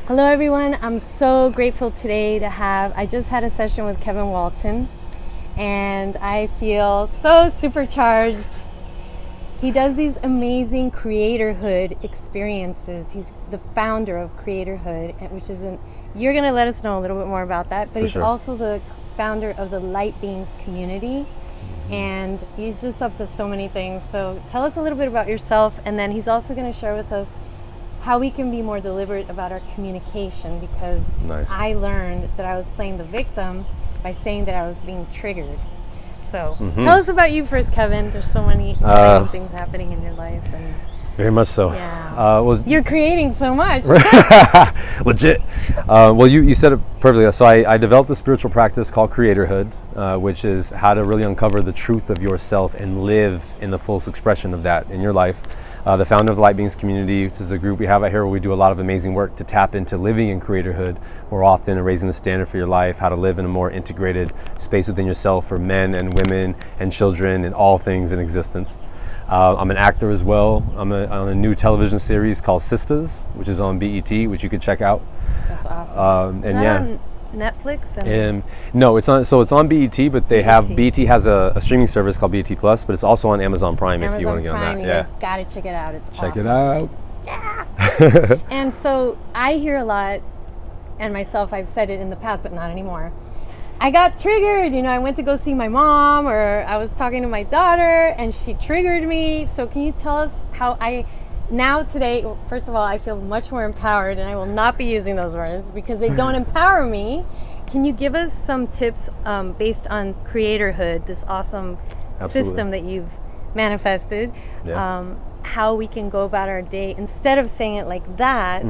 Hello everyone, I'm so grateful today to I just had a session with Kevin Walton and I feel so supercharged. He does these amazing Creatorhood experiences. He's the founder of Creatorhood, which you're going to let us know a little bit more about that, but he's also the founder of the Light Beings community, and he's just up to so many things. So tell us a little bit about yourself, and then he's also going to share with us how we can be more deliberate about our communication, because I learned that I was playing the victim by saying that I was being triggered. So tell us about you first, Kevin. There's so many exciting things happening in your life. And very much so. Yeah. You're creating so much. Legit. Well, you said it perfectly. So I developed a spiritual practice called Creatorhood, which is how to really uncover the truth of yourself and live in the fullest expression of that in your life. The founder of the Light Beings community, which is a group we have out here where we do a lot of amazing work to tap into living in Creatorhood more often and raising the standard for your life, how to live in a more integrated space within yourself for men and women and children and all things in existence. I'm an actor as well. I'm on a new television series called Sisters, which is on BET, which you could check out. That's awesome. On Netflix? No, it's on. So it's on BET, but BET has a streaming service called BET Plus, but it's also on Amazon Prime if you want to get on that. You guys gotta check it out. It's check it out. Yeah. And so I hear a lot, and myself, I've said it in the past, but not anymore. I got triggered. I went to go see my mom, or I was talking to my daughter, and she triggered me. So can you tell us how today, first of all, I feel much more empowered, and I will not be using those words because they don't empower me. Can you give us some tips based on Creatorhood, this awesome system that you've manifested, how we can go about our day instead of saying it like that?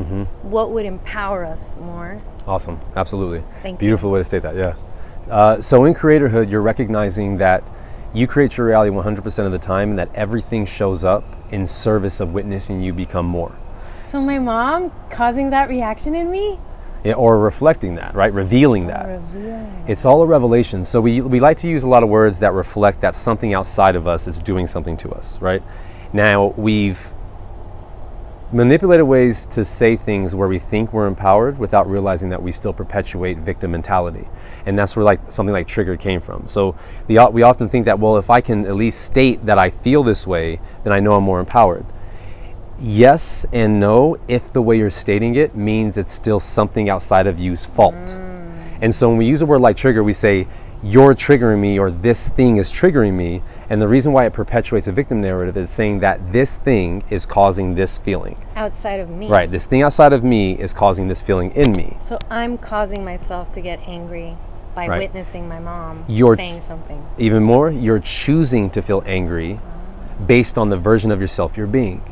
What would empower us more? Awesome. Absolutely. Thank you. Beautiful way to state that. Yeah. So in Creatorhood, you're recognizing that you create your reality 100% of the time, and that everything shows up in service of witnessing you become more. So my mom causing that reaction in me? Yeah, or reflecting that, right? Revealing that. It's all a revelation. So we like to use a lot of words that reflect that something outside of us is doing something to us, right? Now, we've manipulated ways to say things where we think we're empowered without realizing that we still perpetuate victim mentality. And that's where something like trigger came from. So we often think that, well, if I can at least state that I feel this way, then I know I'm more empowered. Yes and no, if the way you're stating it means it's still something outside of you's fault. And so when we use a word like trigger, we say, you're triggering me, or this thing is triggering me. And the reason why it perpetuates a victim narrative is saying that this thing is causing this feeling. Outside of me. Right, this thing outside of me is causing this feeling in me. So I'm causing myself to get angry by witnessing my mom saying something. Even more, you're choosing to feel angry based on the version of yourself you're being.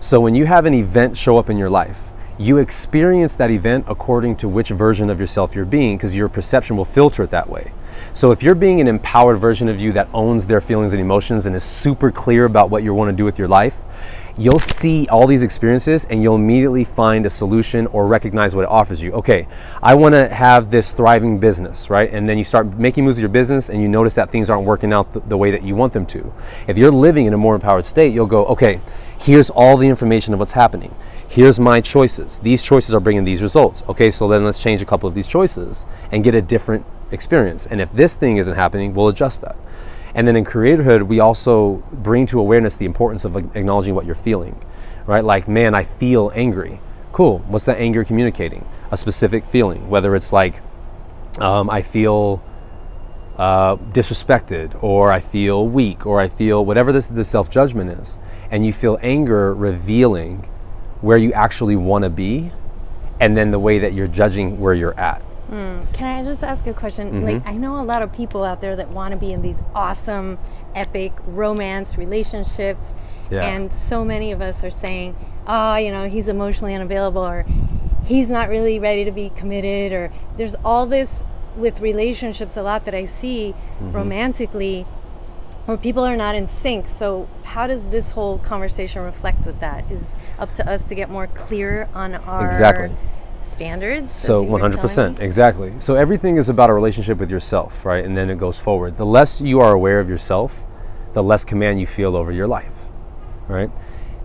So when you have an event show up in your life, you experience that event according to which version of yourself you're being, because your perception will filter it that way. So if you're being an empowered version of you that owns their feelings and emotions and is super clear about what you want to do with your life, you'll see all these experiences and you'll immediately find a solution or recognize what it offers you. Okay, I want to have this thriving business, right? And then you start making moves with your business and you notice that things aren't working out the way that you want them to. If you're living in a more empowered state, you'll go, okay, here's all the information of what's happening. Here's my choices. These choices are bringing these results. Okay, so then let's change a couple of these choices and get a different experience. And if this thing isn't happening, we'll adjust that. And then in Creatorhood, we also bring to awareness the importance of acknowledging what you're feeling, right? Like, man, I feel angry. Cool. What's that anger communicating? A specific feeling, whether it's like, I feel disrespected, or I feel weak, or I feel whatever the self-judgment is. And you feel anger revealing where you actually want to be, and then the way that you're judging where you're at. Can I just ask a question? Like, I know a lot of people out there that want to be in these awesome, epic romance relationships, and so many of us are saying, oh, he's emotionally unavailable, or he's not really ready to be committed, or there's all this with relationships a lot that I see romantically where people are not in sync. So how does this whole conversation reflect with that? Is up to us to get more clear on our standards? So 100%, exactly. So everything is about a relationship with yourself, right? And then it goes forward. The less you are aware of yourself, the less command you feel over your life, right?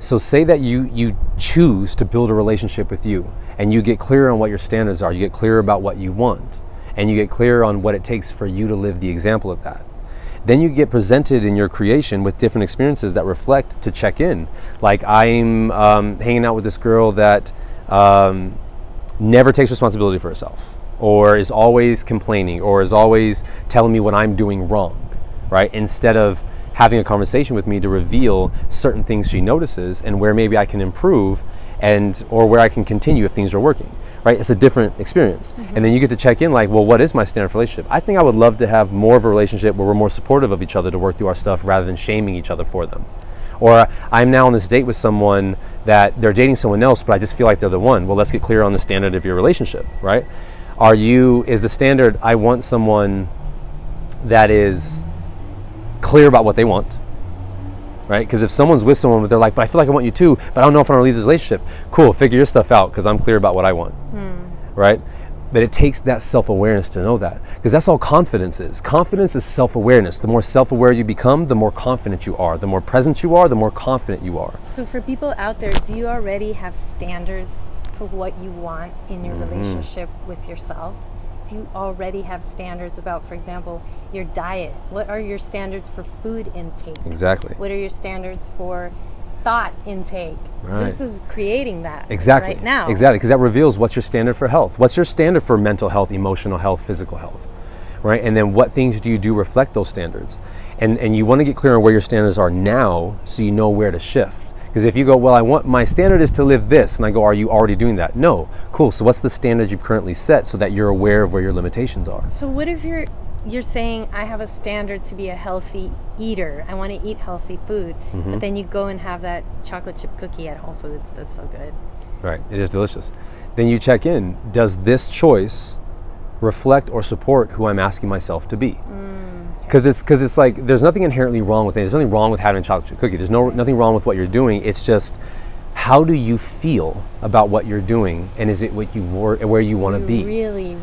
So say that you choose to build a relationship with you, and you get clear on what your standards are, you get clear about what you want, and you get clear on what it takes for you to live the example of that. Then you get presented in your creation with different experiences that reflect to check in. Like I'm hanging out with this girl that never takes responsibility for herself, or is always complaining, or is always telling me what I'm doing wrong, right? Instead of having a conversation with me to reveal certain things she notices and where maybe I can improve or where I can continue if things are working, right? It's a different experience. Mm-hmm. And then you get to check in like, well, what is my standard for relationship? I think I would love to have more of a relationship where we're more supportive of each other to work through our stuff rather than shaming each other for them. Or I'm now on this date with someone that they're dating someone else, but I just feel like they're the one. Well, let's get clear on the standard of your relationship, right? Is the standard, I want someone that is clear about what they want, right? Because if someone's with someone, they're like, but I feel like I want you too, but I don't know if I want to leave this relationship. Cool, figure your stuff out because I'm clear about what I want, right? But it takes that self-awareness to know that, because that's all confidence is. Confidence is self-awareness. The more self-aware you become, the more confident you are. The more present you are, the more confident you are. So for people out there, do you already have standards for what you want in your relationship with yourself? Do you already have standards about, for example, your diet? What are your standards for food intake? Exactly. What are your standards for thought intake? Right. This is creating that exactly. right now. Exactly, because that reveals what's your standard for health. What's your standard for mental health, emotional health, physical health, right? And then what things do you do reflect those standards? And you want to get clear on where your standards are now so you know where to shift. Because if you go, well, my standard is to live this, and I go, are you already doing that? No. Cool, so what's the standard you've currently set so that you're aware of where your limitations are? So what if you're saying, I have a standard to be a healthy eater. I want to eat healthy food. But then you go and have that chocolate chip cookie at Whole Foods. That's so good. Right, it is delicious. Then you check in, does this choice reflect or support who I'm asking myself to be? Because it's like, there's nothing inherently wrong with it. There's nothing wrong with having a chocolate chip cookie. There's nothing wrong with what you're doing. It's just, how do you feel about what you're doing, and is it what you where you want to be?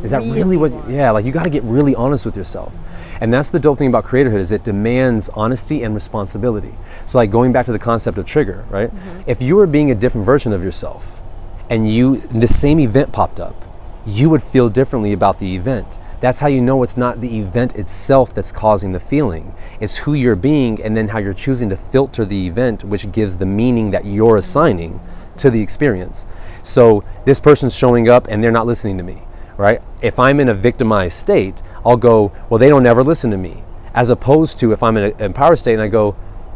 Is that really what? Yeah, like you got to get really honest with yourself, and that's the dope thing about creatorhood is it demands honesty and responsibility. So like going back to the concept of trigger, right? If you were being a different version of yourself, and the same event popped up, you would feel differently about the event. That's how you know it's not the event itself that's causing the feeling. It's who you're being and then how you're choosing to filter the event, which gives the meaning that you're assigning to the experience. So this person's showing up and they're not listening to me, right? If I'm in a victimized state, I'll go, well, they don't ever listen to me. As opposed to if I'm in an empowered state and I go,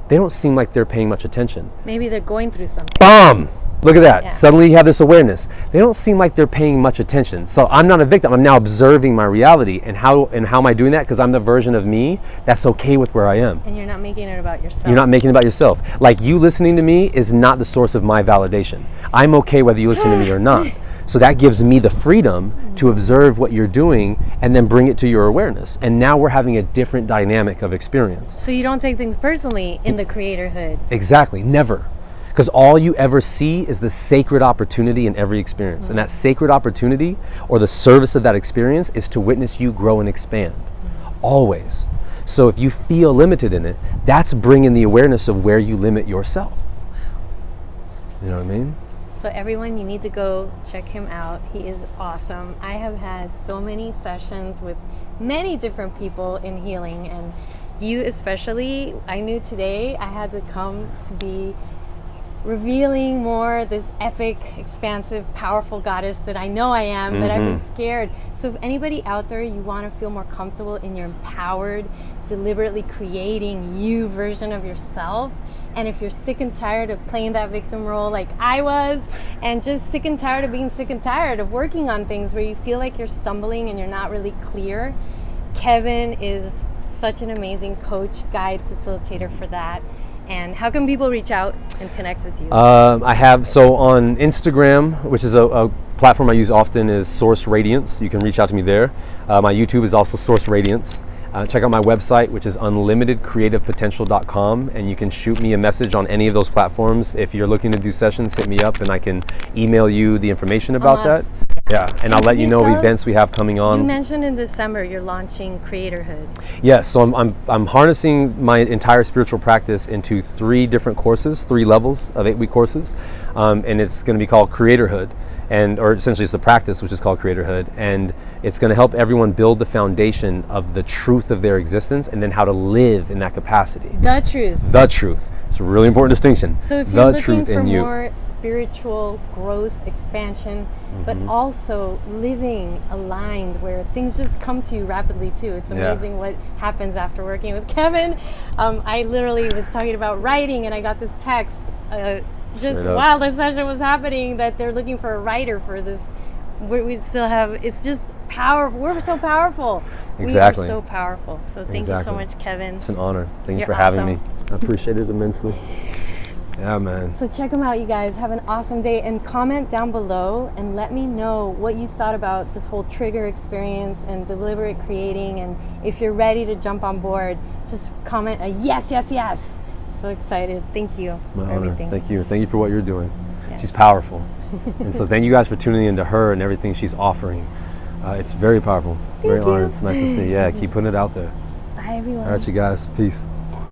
they don't seem like they're paying much attention. Maybe they're going through something. Boom! Look at that. Yeah. Suddenly you have this awareness. They don't seem like they're paying much attention. So I'm not a victim. I'm now observing my reality. And how am I doing that? Because I'm the version of me that's okay with where I am. And you're not making it about yourself. You're not making it about yourself. Like you listening to me is not the source of my validation. I'm okay whether you listen to me or not. So that gives me the freedom to observe what you're doing and then bring it to your awareness. And now we're having a different dynamic of experience. So you don't take things personally in the creatorhood. Exactly. Never. Because all you ever see is the sacred opportunity in every experience. And that sacred opportunity or the service of that experience is to witness you grow and expand. Always. So if you feel limited in it, that's bringing the awareness of where you limit yourself. You know what I mean? So everyone, you need to go check him out. He is awesome. I have had so many sessions with many different people in healing, and you especially, I knew today I had to come to be revealing more this epic, expansive, powerful goddess that I know I am, but I've been scared. So if anybody out there, you want to feel more comfortable in your empowered, deliberately creating you version of yourself, and if you're sick and tired of playing that victim role like I was, and just sick and tired of being sick and tired of working on things where you feel like you're stumbling and you're not really clear, Kevin is such an amazing coach, guide, facilitator for that. And how can people reach out and connect with you? I have, so on Instagram, which is a platform I use often, is Source Radiance. You can reach out to me there. My YouTube is also Source Radiance. Check out my website, which is unlimitedcreativepotential.com, and you can shoot me a message on any of those platforms. If you're looking to do sessions, hit me up and I can email you the information about that. Yeah, and I'll let you know tell of us- events we have coming on. You mentioned in December you're launching Creatorhood. Yes, so I'm harnessing my entire spiritual practice into 3 different courses, 3 levels of 8-week courses, and it's going to be called Creatorhood, or essentially it's the practice which is called Creatorhood, and it's going to help everyone build the foundation of the truth of their existence and then how to live in that capacity. The truth. The truth. It's a really important distinction. So if the you're looking truth for in you. more spiritual growth, expansion, but also living aligned where things just come to you rapidly too. It's amazing what happens after working with Kevin. I literally was talking about writing and I got this text just while the session was happening that they're looking for a writer for this. We still have, it's just powerful. We're so powerful. Exactly. We are so powerful. So thank you so much, Kevin. It's an honor. Thank you You're for having awesome. me. I appreciate it immensely. Yeah, man. So check them out, you guys. Have an awesome day and comment down below and let me know what you thought about this whole trigger experience and deliberate creating. And if you're ready to jump on board, just comment a yes, yes, yes. So excited. Thank you My for honor. everything. Thank you. Thank you for what you're doing. Yes. She's powerful. And so thank you guys for tuning into her and everything she's offering. It's very powerful. Very honored. It's nice to see. Yeah, keep putting it out there. Bye, everyone. All right, you guys. Peace.